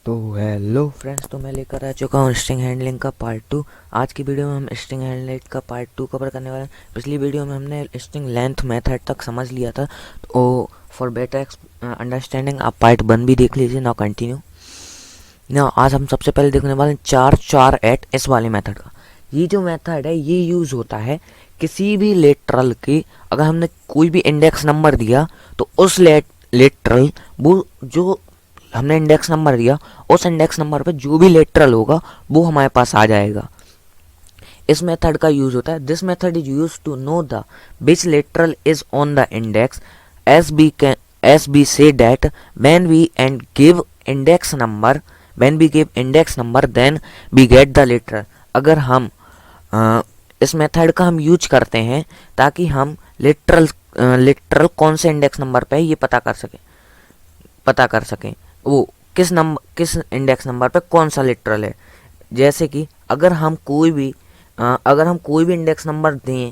तो hello friends, तो मैं लेकर आ चुका हूँ स्ट्रिंग हैंडलिंग का पार्ट 2। आज की वीडियो में हम स्ट्रिंग हैंडलिंग का पार्ट 2 कवर करने वाले हैं। पिछली वीडियो में हमने स्ट्रिंग लेंथ मेथड तक समझ लिया था, तो फॉर बेटर अंडरस्टैंडिंग आप पार्ट 1 भी देख लीजिए। Now continue. नाउ आज हम सबसे पहले देखने वाले हैं 4 इस वाले मेथड का। ये जो मेथड है ये यूज़ होता है किसी भी लेटरल की, अगर हमने कोई भी इंडेक्स नंबर दिया तो उस लेटरल वो जो हमने इंडेक्स नंबर दिया उस इंडेक्स नंबर पे जो भी लेटरल होगा वो हमारे पास आ जाएगा। इस मेथड का यूज होता है। This method is use to know the which lateral is on the index as we say that when we give index number then we get the literal। अगर हम इस मेथड का हम यूज करते हैं ताकि हम लिटरल कौन से इंडेक्स नंबर पे है ये पता कर सकें वो किस इंडेक्स नंबर पे कौन सा लिटरल है। जैसे कि अगर हम कोई भी इंडेक्स नंबर दें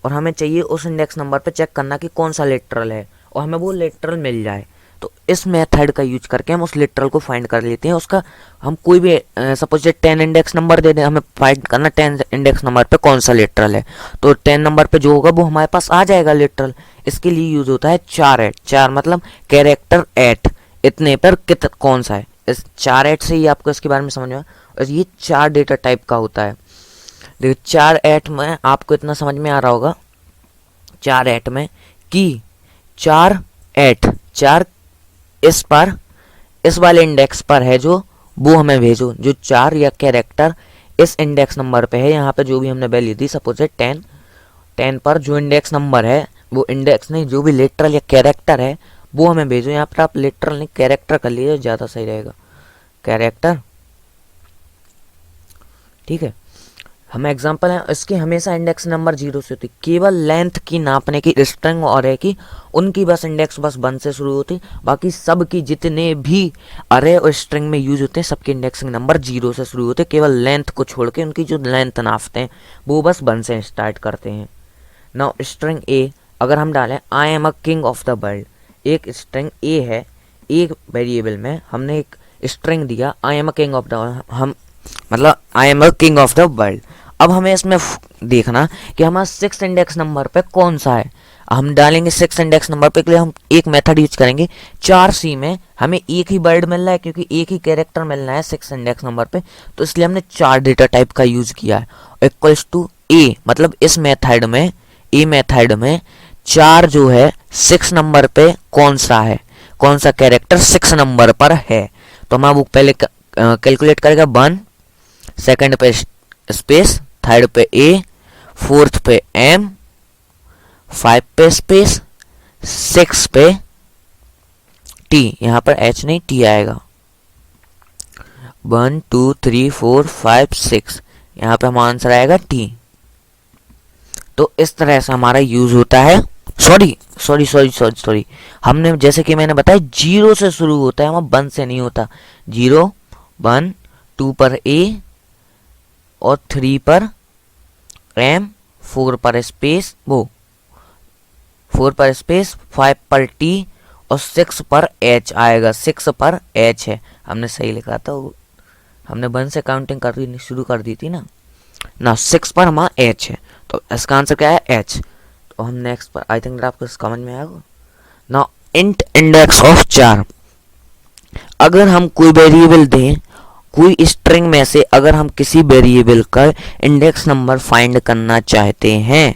और हमें चाहिए उस इंडेक्स नंबर पे चेक करना कि कौन सा लिटरल है और हमें वो लिटरल मिल जाए, तो इस मेथड का यूज करके हम उस लिटरल को फाइंड कर लेते हैं। उसका हम कोई भी सपोज 10 इंडेक्स नंबर दे दें, हमें फाइंड करना 10 इंडेक्स नंबर पे कौन सा लिटरल है, तो 10 नंबर पे जो होगा वो हमारे पास आ जाएगा लिटरल। इसके लिए यूज होता है 4 मतलब कैरेक्टर 8 इतने पर कौन सा है। इस 4 से ही आपको इसके बारे में समझ में और ये 4 डेटा टाइप का होता है। देखिए 4 में आपको इतना समझ में आ रहा होगा 4 में कि 4 इस वाले इंडेक्स पर है जो वो हमें भेजो, जो 4 या कैरेक्टर इस इंडेक्स नंबर पे है। यहाँ पे जो भी हमने वैल्यू दी सपोज 10 पर जो इंडेक्स नंबर है वो इंडेक्स नहीं, जो भी लिटरल या कैरेक्टर है वो हमें भेजो। यहाँ पर आप लिटरल नहीं कैरेक्टर कर लीजिए, ज़्यादा सही रहेगा, कैरेक्टर। ठीक है, हम एग्जांपल है इसकी हमेशा इंडेक्स नंबर 0 से होती, केवल लेंथ की नापने की स्ट्रिंग और है कि उनकी बस इंडेक्स बस 1 से शुरू होती, बाकी सब की जितने भी अरे और स्ट्रिंग में यूज होते हैं सबके इंडेक्सिंग नंबर 0 से शुरू होते, केवल लेंथ को छोड़ के उनकी जो लेंथ नापते हैं वो बस 1 से स्टार्ट करते हैं। नाउ स्ट्रिंग ए अगर हम डालें I am a king of the world, एक स्ट्रिंग ए है, एक वेरिएबल में हमने एक स्ट्रिंग दिया I am a king of the, हम मतलब I am a king of the world. अब हमें इसमें देखना कि हमारा 6 इंडेक्स नंबर पे कौन सा है। हम डालेंगे 6 इंडेक्स नंबर पे, के लिए हम एक मेथड यूज करेंगे 4C में हमें एक ही वर्ड मिल रहा है क्योंकि एक ही कैरेक्टर मिल रहा है 6 इंडेक्स नंबर पे, तो इसलिए हमने 4 डेटा टाइप का यूज किया है। इक्वल्स टू ए मतलब इस मेथड में 4 जो है 6 नंबर पे कौन सा है, कौन सा कैरेक्टर 6 नंबर पर है, तो हम वो पहले कैलकुलेट करेगा 1, सेकंड पे स्पेस, थर्ड पे ए, फोर्थ पे एम, 5 पे स्पेस, 6 पे टी, यहाँ पर एच नहीं टी आएगा। 1 2 3 4 5 6 यहाँ पे हमारा आंसर आएगा टी। तो इस तरह से हमारा यूज होता है। सॉरी हमने जैसे कि मैंने बताया 0 से शुरू होता है, हमारा 1 से नहीं होता। 0 1 2 पर ए और 3 पर एम, 4 पर स्पेस 5 पर टी और 6 पर एच आएगा। 6 पर एच है, हमने सही लिखा था, हमने 1 से काउंटिंग करनी शुरू कर दी थी ना 6 पर हमारा एच है, तो इसका आंसर क्या है एच। तो हम नेक्स्ट पर आई थिंक आपको समझ में आएगा। नाउ इंट इंडेक्स ऑफ 4, अगर हम कोई वेरिएबल दें, कोई स्ट्रिंग में से अगर हम किसी वेरिएबल का इंडेक्स नंबर फाइंड करना चाहते हैं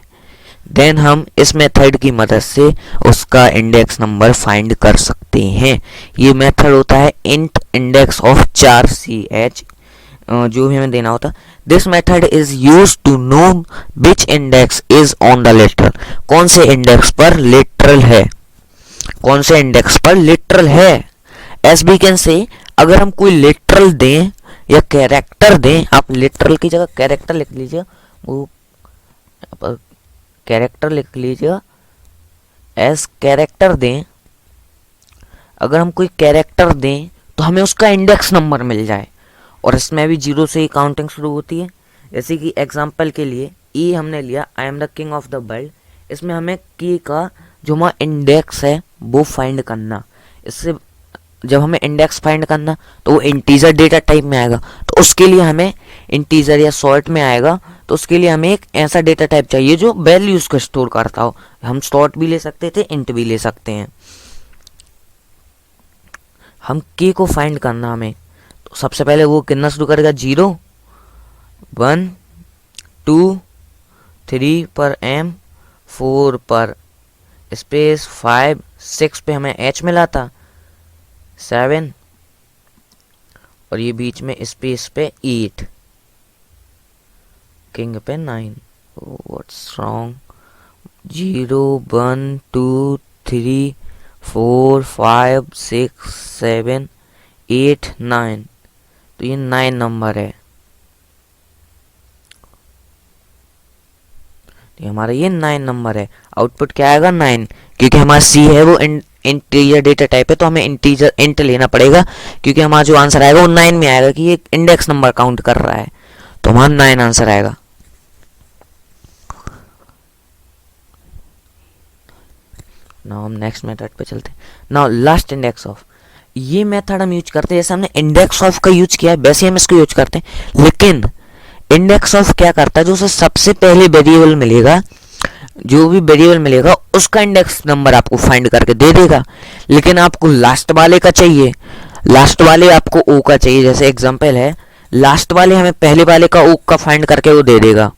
देन हम इस मेथड की मदद से उसका इंडेक्स नंबर फाइंड कर सकते हैं। ये मेथड होता है इंट इंडेक्स ऑफ 4ch, जो भी हमें देना होता। This method is use to know which index is on the literal, कौन से इंडेक्स पर लिटरल है, कौन से इंडेक्स पर लिटरल है। एस बी कैन से अगर हम कोई लिटरल दें या कैरेक्टर दें, आप लिटरल की जगह कैरेक्टर लिख लीजिए, वो कैरेक्टर लिख लीजिएगा, एस कैरेक्टर दें, अगर हम कोई कैरेक्टर दें तो हमें उसका इंडेक्स नंबर मिल जाए और इसमें भी 0 से ही काउंटिंग शुरू होती है। जैसे कि एग्जांपल के लिए ए हमने लिया I am the king of the world, इसमें हमें की का जो हमारा इंडेक्स है वो फाइंड करना। इससे जब हमें इंडेक्स फाइंड करना तो वो इंटीजर डेटा टाइप में आएगा, तो उसके लिए हमें इंटीजर या शॉर्ट में आएगा, तो उसके लिए हमें एक ऐसा डेटा टाइप चाहिए जो वैल्यूज को स्टोर करता हो। हम शॉर्ट भी ले सकते थे, इंट भी ले सकते हैं। हम के को फाइंड करना हमें, तो सबसे पहले वो कितना शुरू करेगा, 0 1 2 3 पर m, 4 पर स्पेस 5 6 पे हमें h मिला था, 7 और ये बीच में स्पेस पे 8, किंग पे 9। व्हाट्स रॉन्ग, 0 1 2 3 4 5 6 7 8 9, तो ये 9 नंबर है। तो हमारा ये 9 नंबर है। आउटपुट क्या आएगा, 9, क्योंकि हमारा सी है वो इंटीजर डेटा टाइप है, तो हमें इंटीजर इंट लेना पड़ेगा, क्योंकि हमारा जो आंसर आएगा वो 9 में आएगा कि ये इंडेक्स नंबर काउंट कर रहा है, तो हमारा 9 आंसर आएगा। नाउ हम नेक्स्ट मेथड पे चलते हैं। नाउ लास्ट इंडेक्स ऑफ, ये मेथड हम यूज करते हैं, जैसे हमने इंडेक्स ऑफ का यूज किया है वैसे हम इसको यूज करते हैं, लेकिन इंडेक्स ऑफ क्या करता है, जो उसे सबसे पहले वेरिएबल मिलेगा, जो भी वेरिएबल मिलेगा उसका इंडेक्स नंबर आपको फाइंड करके दे देगा। लेकिन आपको लास्ट वाले का चाहिए, लास्ट वाले आपको ओ का चाहिए। जैसे एग्जांपल है, लास्ट वाले हमें पहले वाले का ओ का फाइंड करके वो दे देगा।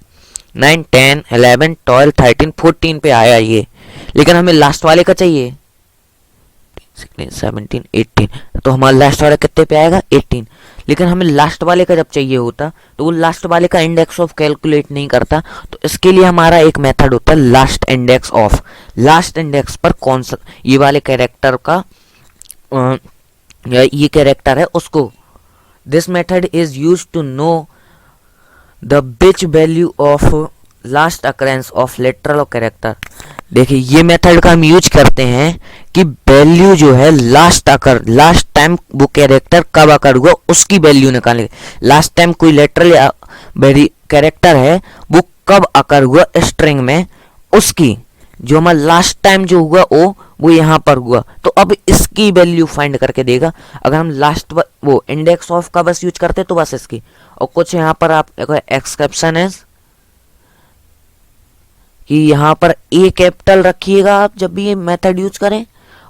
9 10 11 12 13 14 पे आया ये, लेकिन हमें लास्ट वाले का चाहिए 16 17 18, तो हमारा लास्ट वाला कितने पे आएगा, 18। लेकिन हमें लास्ट वाले का जब चाहिए होता तो वो लास्ट वाले का इंडेक्स ऑफ कैलकुलेट नहीं करता, तो इसके लिए हमारा एक मेथड होता है last index of. Last index पर कौन सा ये वाले कैरेक्टर का ये कैरेक्टर है उसको, this method is used to know the which value of last occurrence of literal और कैरेक्टर। देखिए ये मेथड का हम यूज करते हैं कि वैल्यू जो है लास्ट टाइम वो कैरेक्टर कब अकर हुआ उसकी वैल्यू निकालेंगे। लास्ट टाइम कोई लिटरल या कैरेक्टर है वो कब अकर हुआ स्ट्रिंग में, उसकी जो हमारा लास्ट टाइम जो हुआ वो यहाँ पर हुआ, तो अब इसकी वैल्यू फाइंड करके देगा। अगर हम लास्ट वो इंडेक्स ऑफ का बस यूज करते तो बस इसकी, और कुछ यहाँ पर आप एक्सेप्शन है कि यहाँ पर ए कैपिटल रखिएगा आप जब भी ये मेथड यूज करें,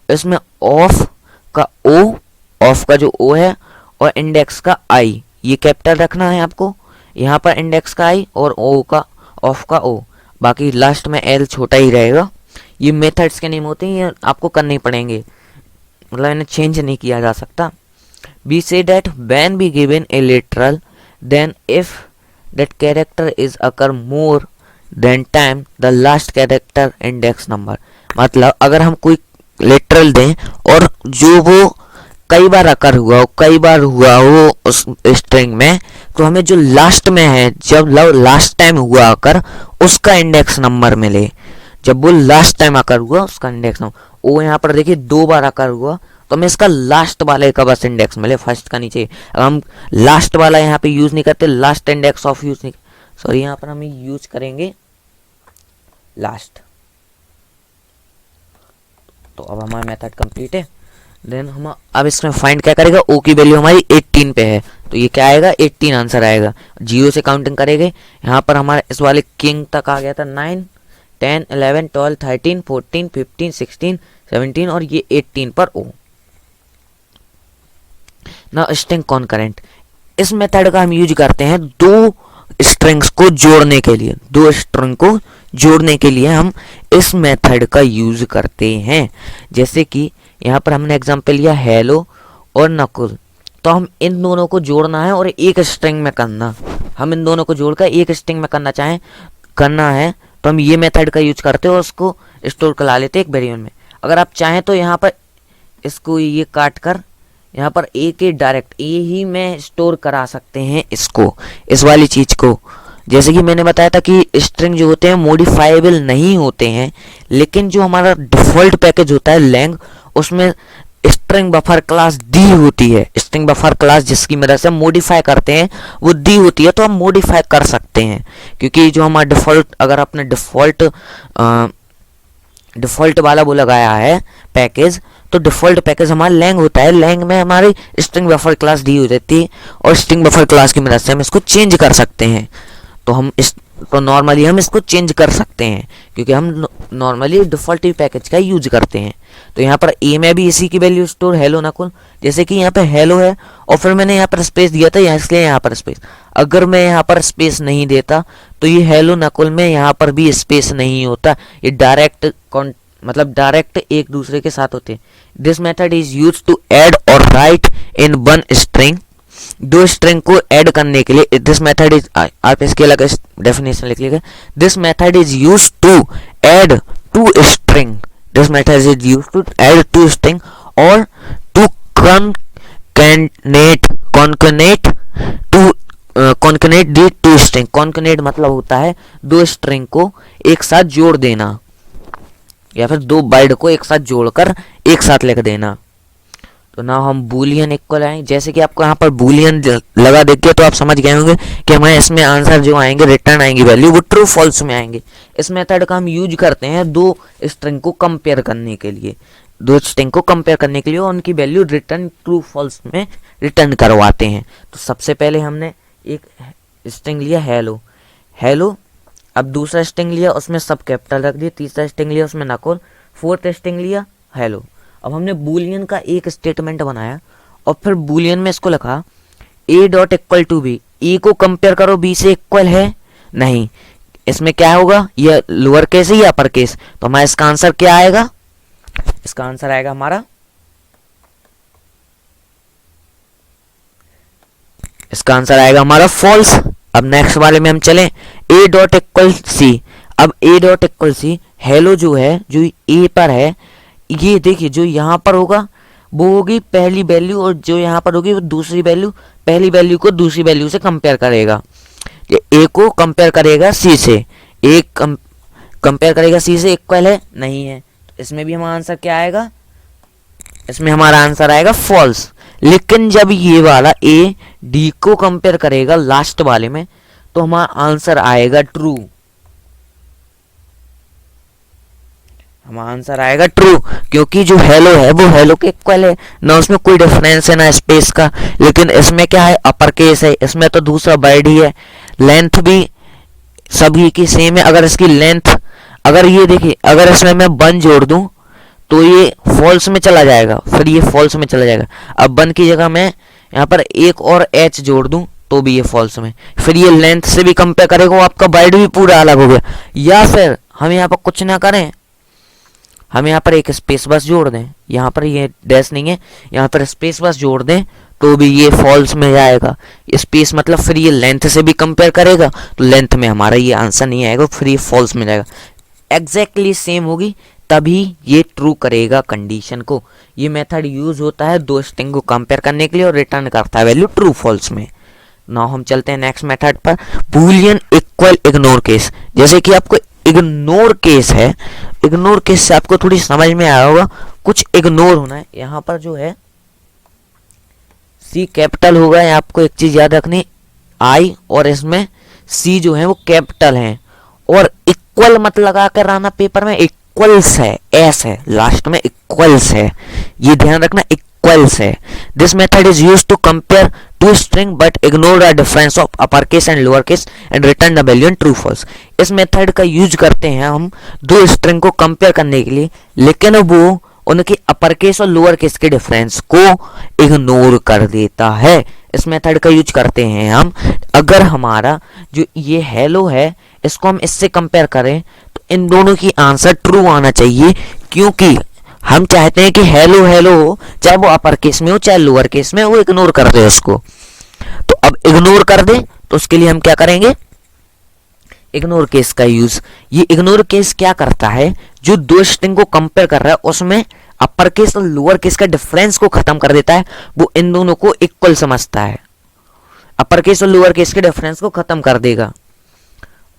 इसमें ऑफ का जो ओ है और इंडेक्स का आई, ये कैपिटल रखना है आपको, यहाँ पर इंडेक्स का आई और ओ का ऑफ का ओ, बाकी लास्ट में एल छोटा ही रहेगा। ये मेथड्स के नेम होते हैं, ये आपको करने पड़ेंगे, मतलब इन्हें चेंज नहीं किया जा सकता। We say that when we given a literal, then if that character is occur more than time the last character index number, मतलब अगर हम कोई लिटरल दें और जो वो कई बार अकर हुआ हो, कई बार हुआ हो उस स्ट्रिंग में, तो हमें जो लास्ट में है जब लास्ट टाइम हुआ अकर उसका इंडेक्स नंबर मिले। जब वो लास्ट टाइम अकर हुआ उसका इंडेक्स नंबर, वो यहाँ पर देखिए 2 बार अकर हुआ तो हमें इसका लास्ट वाले का बस इंडेक्स मिले, फर्स्ट का नीचे। अब हम लास्ट वाला यहाँ पे यूज नहीं करते, लास्ट इंडेक्स ऑफ यूज नहीं, सॉरी यहाँ पर हम यूज करेंगे लास्ट। तो अब हमारा मेथड कंप्लीट है। देन हम अब इसमें फाइंड क्या करेगा, ओ की वैल्यू हमारी 18 पे है, तो ये क्या आएगा 18 आंसर आएगा। 0 से काउंटिंग करेंगे, यहाँ पर हमारा इस वाले किंग तक आ गया था 9 10 11 12 13 14 15 16 17 और ये 18 पर ओ। ना स्ट्रिंग कॉन्करेंट, इस मेथड का हम यूज करते हैं 2 स्ट्रिंग्स को जोड़ने के लिए, 2 स्ट्रिंग को जोड़ने के लिए हम इस मेथड का यूज करते हैं। जैसे कि यहाँ पर हमने एग्जांपल लिया हेलो और नकुल, तो हम इन दोनों को जोड़ना है और एक स्ट्रिंग में करना, हम इन दोनों को जोड़कर एक स्ट्रिंग में करना है तो हम ये मेथड का यूज करते हैं और उसको स्टोर करा लेते हैं एक वेरिएबल में। अगर आप चाहें तो यहाँ पर इसको ये काट कर यहाँ पर ए के डायरेक्ट ए ही में स्टोर करा सकते हैं इसको, इस वाली चीज को। जैसे कि मैंने बताया था कि स्ट्रिंग जो होते हैं मॉडिफाइबल नहीं होते हैं, लेकिन जो हमारा डिफॉल्ट पैकेज होता है लैंग, उसमें स्ट्रिंग बफर क्लास दी होती है। स्ट्रिंग बफर क्लास जिसकी मदद से हम मॉडिफाई करते हैं वो दी होती है, तो हम मॉडिफाई कर सकते हैं। क्योंकि जो हमारा डिफॉल्ट, अगर आपने डिफॉल्ट वाला वो लगाया है पैकेज, तो डिफ़ॉल्ट पैकेज हमारा लैंग होता है। लैंग में हमारी स्ट्रिंग बफर क्लास दी हो जाती है और स्ट्रिंग बफर क्लास की मदद से हम इसको चेंज कर सकते हैं। तो नॉर्मली हम इसको चेंज कर सकते हैं क्योंकि हम नॉर्मली डिफ़ॉल्ट पैकेज का यूज करते हैं। तो यहाँ पर ए में भी इसी की वैल्यू स्टोर हेलो नकुल, जैसे कि यहाँ पे हेलो है और फिर मैंने यहाँ पर स्पेस दिया था इसलिए यहाँ पर स्पेस। अगर मैं यहाँ पर स्पेस नहीं देता तो ये हेलो नकुल में यहाँ पर भी स्पेस नहीं होता, ये डायरेक्ट मतलब डायरेक्ट एक दूसरे के साथ होते हैं। This method is use to add और राइट इन वन स्ट्रिंग, दो स्ट्रिंग को ऐड करने के लिए। दिस मेथड इज, आप इसके अलग डेफिनेशन लिख लीजिए। This method is use to add two string, this method is use to add two string और to concatenate the two string. Concatenate मतलब होता है दो स्ट्रिंग को एक साथ जोड़ देना या फिर दो बाइट को एक साथ जोड़कर एक साथ लिख देना। तो ना हम बूलियन इक्वल आए, जैसे कि आपको यहाँ पर बूलियन लगा देख के तो आप समझ गए होंगे कि हमारे इसमें आंसर जो आएंगे, रिटर्न आएंगी वैल्यू, वो ट्रू फॉल्स में आएंगे। इस मेथड का हम यूज करते हैं दो स्ट्रिंग को कंपेयर करने के लिए, दो स्ट्रिंग को कंपेयर करने के लिए और उनकी वैल्यू रिटर्न ट्रू फॉल्स में रिटर्न करवाते हैं। तो सबसे पहले हमने एक स्ट्रिंग लिया हेलो हेलो, अब दूसरा स्ट्रिंग लिया उसमें सब कैपिटल रख दिया, तीसरा स्ट्रिंग लिया उसमें नकुल, फोर्थ स्ट्रिंग लिया हेलो। अब हमने बूलियन का एक स्टेटमेंट बनाया और फिर बूलियन में इसको लिखा a dot equal to b, a को कंपेयर करो बी से इक्वल है नहीं, इसमें क्या होगा, ये लोअर केस है या अपर केस, तो हमारा इसका आंसर क्या आएगा, इसका आंसर आएगा हमारा, इसका आंसर आएगा हमारा फॉल्स। अब नेक्स्ट वाले में हम चलें, ए डॉट इक्वल सी। अब a dot equal c hello जो है, जो ए पर है, ये देखिए जो यहाँ पर होगा वो होगी पहली वैल्यू और जो यहाँ पर होगी वो दूसरी वैल्यू, पहली वैल्यू को दूसरी वैल्यू से कंपेयर करेगा। ये ए को कंपेयर करेगा सी से, ए कंपेयर करेगा सी से, इक्वल है नहीं है, तो इसमें भी हमारा आंसर क्या आएगा, इसमें हमारा आंसर आएगा फॉल्स। लेकिन जब ये वाला ए डी को कंपेयर करेगा लास्ट वाले में तो हमारा आंसर आएगा ट्रू, हमारा आंसर आएगा ट्रू, क्योंकि जो हेलो है वो हेलो के इक्वल है, ना उसमें कोई डिफरेंस है ना स्पेस का। लेकिन इसमें क्या है, अपर केस है, इसमें तो दूसरा वर्ड ही है, लेंथ भी सभी की सेम है। अगर इसकी लेंथ, अगर ये देखिए अगर इसमें मैं 1 जोड़ दूं तो ये फॉल्स में चला जाएगा, फिर ये फॉल्स में चला जाएगा। अब 1 की जगह मैं यहाँ पर एक और एच जोड़ दूं तो भी ये फॉल्स में, फिर ये लेंथ से भी कंपेयर करेगा, वो आपका वर्ड भी पूरा अलग हो गया। या फिर हम यहाँ पर कुछ ना करें, हम यहाँ पर एक स्पेस बस जोड़ दें, यहाँ पर ये डैश नहीं है, यहाँ पर स्पेस बस जोड़ दें तो भी ये फॉल्स में जाएगा। स्पेस मतलब फिर ये लेंथ से भी कंपेयर करेगा तो लेंथ में हमारा ये आंसर नहीं आएगा, फिर ये फॉल्स में जाएगा। एग्जैक्टली सेम होगी तभी ये ट्रू करेगा कंडीशन को। ये मेथड यूज होता है दो स्ट्रिंग को कंपेयर करने के लिए और रिटर्न करता है वैल्यू ट्रू फॉल्स में। नाउ हम चलते हैं नेक्स्ट मेथड पर, बूलियन इक्वल इग्नोर केस। जैसे कि आपको इग्नोर केस है, इग्नोर केस से आपको थोड़ी समझ में आया होगा, कुछ इग्नोर होना है। यहाँ पर जो है सी कैपिटल होगा, आपको एक चीज याद रखनी, आई और इसमें सी जो है वो कैपिटल है, और इक्वल मत लगा कर आना पेपर में, इक्वल्स है, एस है लास्ट में, इक्वल्स है, ये ध्यान रखना, इक्वल्स है। This method is used to compare two string but ignore the difference of upper case and lower case and return the value in true false. इस मेथड का यूज करते हैं हम दो स्ट्रिंग को कंपेयर करने के लिए, लेकिन वो उनके अपर केस और लोअर केस के डिफरेंस को इग्नोर कर देता है। इस मेथड का यूज करते हैं हम, अगर हमारा जो ये हेलो है इसको हम इससे कंपेयर करें तो इन दोनों की आंसर ट्रू आना चाहिए, क्योंकि हम चाहते हैं कि हेलो हेलो हो, चाहे वो अपर केस में हो चाहे लोअर केस में, वो इग्नोर कर दे उसको। तो अब इग्नोर कर दे तो उसके लिए हम क्या करेंगे, इग्नोर केस का यूज। ये इग्नोर केस क्या करता है, जो दो स्ट्रिंग को कंपेयर कर रहा है उसमें अपर केस और लोअर केस का डिफरेंस को खत्म कर देता है, वो इन दोनों को इक्वल समझता है, अपर केस और लोअर केस के डिफरेंस को खत्म कर देगा।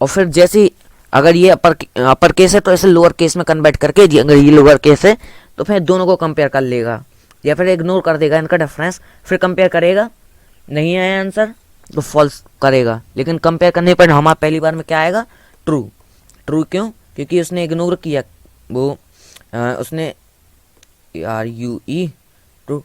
और फिर जैसे अगर ये अपर केस है तो इसे लोअर केस में कन्वर्ट करके, अगर ये लोअर केस है तो फिर दोनों को कंपेयर कर लेगा, या फिर इग्नोर कर देगा इनका डिफरेंस, फिर कंपेयर करेगा, नहीं आया आंसर तो फॉल्स करेगा। लेकिन कंपेयर करने पर हमारा पहली बार में क्या आएगा, ट्रू। ट्रू क्यों, क्योंकि उसने इग्नोर किया, वो उसने RUE ट्रू,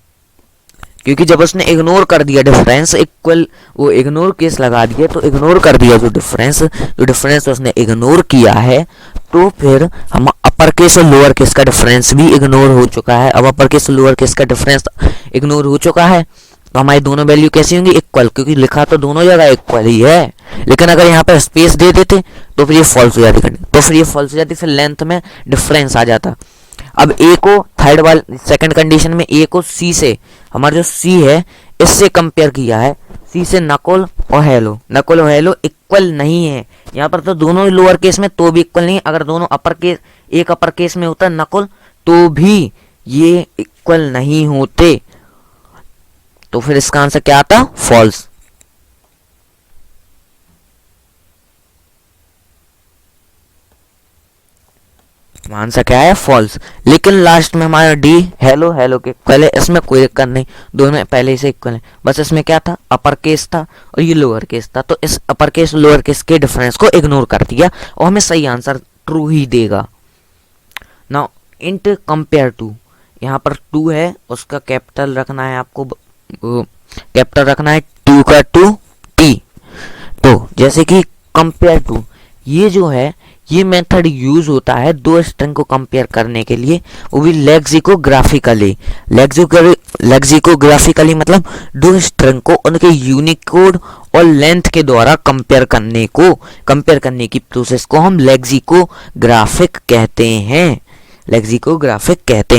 क्योंकि जब उसने इग्नोर कर दिया डिफरेंस इक्वल, वो इग्नोर केस लगा दिया तो इग्नोर कर दिया जो डिफरेंस उसने इग्नोर किया है, तो फिर हम अपर केस और लोअर केस का डिफरेंस भी इग्नोर हो चुका है। अब अपर केस और लोअर केस का डिफरेंस इग्नोर हो चुका है तो हमारी दोनों वैल्यू कैसी होंगी, इक्वल, क्योंकि लिखा तो दोनों जगह इक्वल ही है। लेकिन अगर यहाँ पर स्पेस दे देते तो फिर ये फॉल्स हो जाती, फिर लेंथ में डिफरेंस आ जाता। अब ए को थर्ड वाले सेकंड कंडीशन में ए को सी से, हमारा जो सी है इससे कंपेयर किया है, सी से नकुल और हेलो इक्वल नहीं है। यहाँ पर तो दोनों लोअर केस में तो भी इक्वल नहीं है। अगर दोनों अपर केस, एक अपर केस में होता नकुल तो भी ये इक्वल नहीं होते, तो फिर इसका आंसर क्या आता, फॉल्स। आंसर क्या है, फॉल्स। लेकिन लास्ट में हमारा डी हेलो के इक्वल है, इसमें कोई दिक्कत नहीं, दोनों पहले से इक्वल है। बस इसमें क्या था, अपर केस था और ये लोअर केस था, तो इस अपर केस लोअर केस के डिफरेंस को इग्नोर कर दिया और हमें सही आंसर ट्रू ही देगा। नाउ इंट कंपेयर टू, यहाँ पर टू है, उसका कैपिटल रखना है आपको, कैपिटल रखना है टू का टू टी। तो जैसे कि कंपेयर टू, ये जो है ये मेथड यूज होता है दो स्ट्रिंग को कंपेयर करने के लिए, वो भी लेक्सिकोग्राफिकली। लेक्सिकोग्राफिकली मतलब दो स्ट्रिंग को उनके यूनिकोड और लेंथ के द्वारा कंपेयर करने की प्रोसेस को हम लेक्सिकोग्राफिक कहते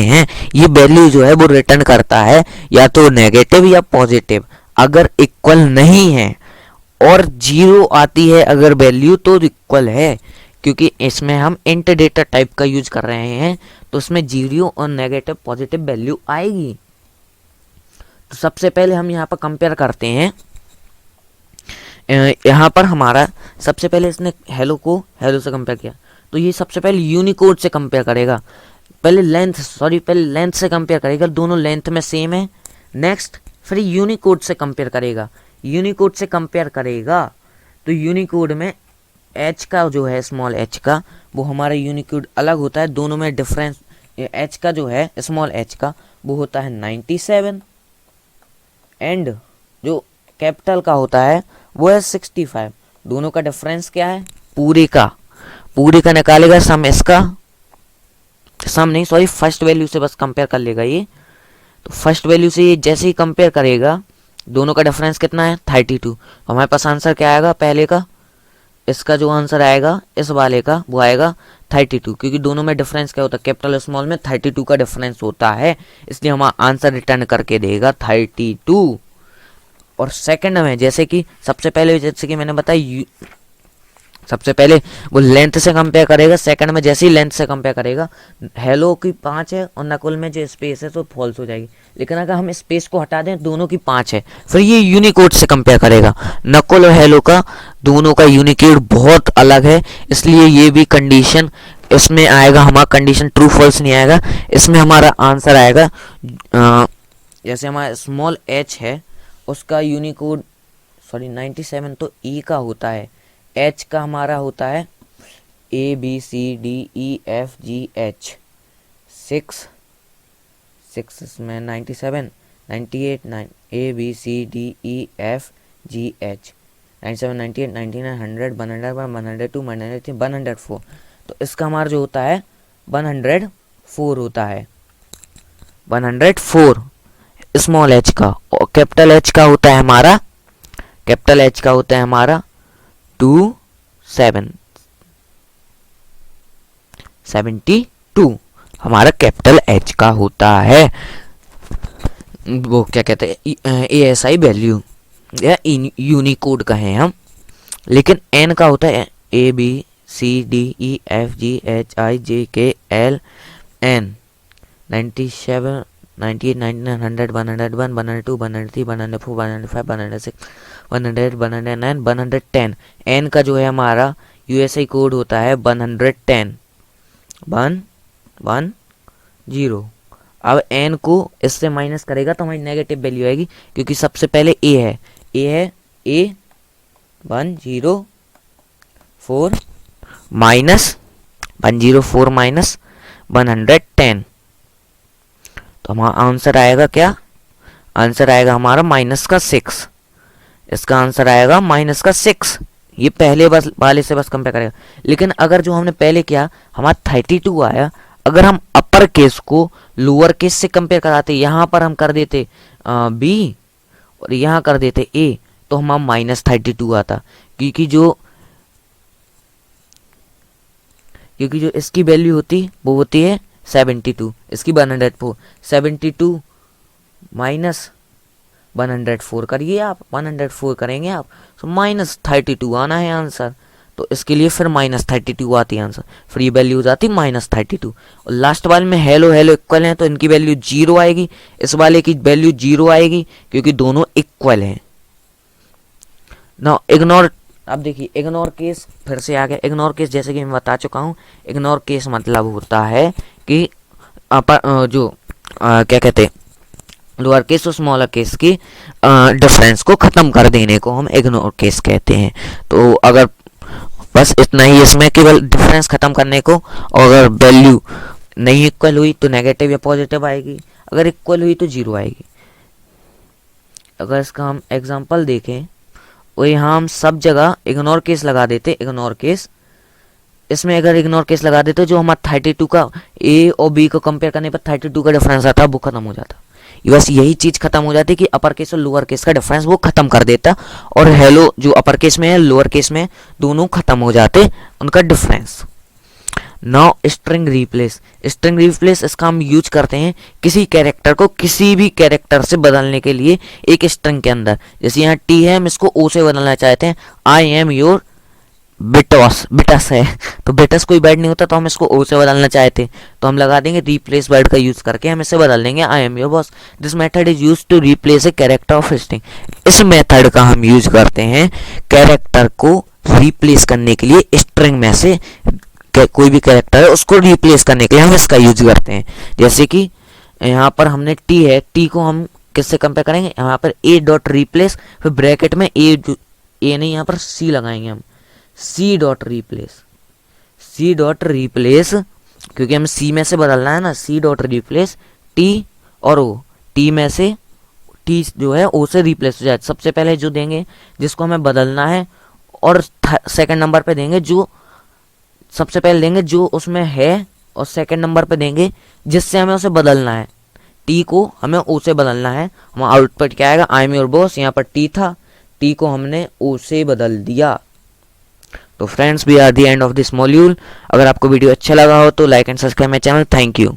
हैं। ये वैल्यू जो है वो रिटर्न करता है या तो नेगेटिव या पॉजिटिव। अगर इक्वल नहीं है और जीरो आती है अगर वैल्यू तो इक्वल है, क्योंकि इसमें हम इंट डेटा टाइप का यूज कर रहे हैं तो उसमें जीरो और नेगेटिव पॉजिटिव वैल्यू आएगी। तो सबसे पहले हम यहाँ पर कंपेयर करते हैं। यहाँ पर हमारा सबसे पहले इसने हेलो को हेलो से कंपेयर किया, तो ये सबसे पहले यूनिकोड से कंपेयर करेगा, पहले लेंथ से कंपेयर करेगा, दोनों लेंथ में सेम है। नेक्स्ट फिर यूनिकोड से कंपेयर करेगा, तो यूनिकोड में एच का जो है स्मॉल एच का, वो हमारा यूनिकोड अलग होता है, दोनों में डिफरेंस। एच का जो है स्मॉल एच का वो होता है 97 एंड जो कैपिटल का होता है वो है 65। दोनों का डिफरेंस क्या है, पूरे का निकालेगा सम, इसका सम नहीं सॉरी फर्स्ट वैल्यू से बस कंपेयर कर लेगा ये। तो फर्स्ट वैल्यू से ये जैसे ही कंपेयर करेगा, दोनों का डिफरेंस कितना है 32। हमारे पास आंसर क्या आएगा, पहले का, इसका जो आंसर आएगा इस वाले का वो आएगा 32, क्योंकि दोनों में डिफरेंस क्या होता है, कैपिटल स्मॉल में 32 का डिफरेंस होता है, इसलिए हमारा आंसर रिटर्न करके देगा 32। और सेकंड में जैसे कि सबसे पहले मैंने बताया, सबसे पहले वो लेंथ से कंपेयर करेगा, सेकंड में जैसे ही लेंथ से कंपेयर करेगा, हेलो की 5 है और नकुल में जो स्पेस है तो फॉल्स हो जाएगी। लेकिन अगर हम स्पेस को हटा दें, दोनों की 5 है, फिर ये यूनिकोड से कंपेयर करेगा। नकुल और हेलो का दोनों का यूनिकोड बहुत अलग है, इसलिए ये भी कंडीशन इसमें आएगा, हमारा कंडीशन ट्रू फॉल्स नहीं आएगा, इसमें हमारा आंसर आएगा जैसे हमारा स्मॉल एच है उसका यूनिकोड 97 तो ई का होता है, एच का हमारा होता है ABCDEFGH 6 इसमें 97 98 9 ABCDEFGH 97 98 99 100 101 102 103 104। तो इसका हमारा जो होता है 104 होता है, 104 स्मॉल एच का। और कैपिटल एच का होता है हमारा 72 हमारा कैपिटल एच का होता है, वो क्या कहते हैं ASI वैल्यू या यूनिकोड कहें हम। लेकिन एन का होता है ABCDEFGHIJKL N 97 98 99 100 101 102 103 104 105 106 100 109 110। एन का जो है हमारा USA कोड होता है 110 110। अब एन को इससे माइनस करेगा तो हमारी नेगेटिव वैल्यू आएगी, क्योंकि सबसे पहले ए है A 104 माइनस 110। तो हमारा आंसर आएगा क्या, आंसर आएगा हमारा -6। इसका आंसर आएगा -6। ये पहले बस वाले से बस कंपेयर करेगा। लेकिन अगर जो हमने पहले किया हमारा 32 आया, अगर हम अपर केस को लोअर केस से कंपेयर कराते, यहाँ पर हम कर देते बी और यहाँ कर देते ए, तो हमारा -32 आता। क्योंकि जो इसकी वैल्यू होती वो होती है 72, इसकी 104, 72 माइनस 104 करिए आप, 104 करेंगे आप, तो -32 आना है आंसर। तो इसके लिए फिर -32 आती है आंसर, फिर ये वैल्यू हो जाती -32। और लास्ट वाले में हेलो हेलो इक्वल हैं तो इनकी वैल्यू 0 आएगी, इस वाले की वैल्यू 0 आएगी क्योंकि दोनों इक्वल हैं। ना इग्नोर, अब देखिए इग्नोर केस फिर से आ गया। इग्नोर केस जैसे कि मैं बता चुका हूँ, इग्नोर केस मतलब होता है कि क्या कहते हैं, लोअर केस और स्मॉलर केस की डिफरेंस को ख़त्म कर देने को हम इग्नोर केस कहते हैं। तो अगर बस इतना ही इसमें, केवल डिफरेंस ख़त्म करने को, और अगर वैल्यू नहीं इक्वल हुई तो नेगेटिव या पॉजिटिव आएगी, अगर इक्वल हुई तो 0 आएगी। अगर इसका हम एग्जांपल देखें और यहाँ हम सब जगह इग्नोर केस लगा देते, इग्नोर केस, इसमें अगर इग्नोर केस लगा देते जो हमारा 32 का ए और बी को कंपेयर करने पर 32 का डिफरेंस आता वो खत्म हो जाता। बस यही चीज़ खत्म हो जाती कि अपर केस और लोअर केस का डिफरेंस वो खत्म कर देता, और हेलो जो अपर केस में है लोअर केस में दोनों खत्म हो जाते उनका difference. Now string replace, string replace इसका हम यूज करते हैं किसी कैरेक्टर को किसी भी कैरेक्टर से बदलने के लिए एक स्ट्रिंग के अंदर। जैसे यहाँ टी है, हम इसको ओ से बदलना चाहते हैं, आई एम योर बिटॉस, बिटस है तो बिटस कोई वर्ड नहीं होता तो हम इसको ओ से बदलना चाहते तो हम लगा देंगे रिप्लेस वर्ड का यूज करके हम इसे बदल देंगे I am your boss. This method is use to replace a character of string. इस मेथड का हम यूज करते हैं कैरेक्टर को रिप्लेस करने के लिए, स्ट्रिंग में से कोई भी कैरेक्टर है उसको रिप्लेस करने के लिए हम इसका यूज करते हैं। जैसे कि यहाँ पर हमने टी है, टी को हम किससे कंपेयर करेंगे, यहाँ पर ए डॉट रिप्लेस, फिर ब्रैकेट में ए नहीं, यहाँ पर सी लगाएंगे हम, C dot replace, C dot replace, क्योंकि हमें सी में से बदलना है ना, सी डॉट रिप्लेस टी और ओ, टी में से टी जो है ओ से रिप्लेस हो जाए। सबसे पहले जो देंगे जिसको हमें बदलना है, और सेकंड नंबर पे देंगे जो सबसे पहले देंगे जो उसमें है, और सेकंड नंबर पे देंगे जिससे हमें उसे बदलना है। टी को हमें ओ से बदलना है, हमारा आउटपुट क्या आएगा, आई एम योर बॉस। यहाँ पर टी था, टी को हमने ओ से बदल दिया। तो friends we are the end of this module. अगर आपको वीडियो अच्छा लगा हो तो like and subscribe my channel. Thank you.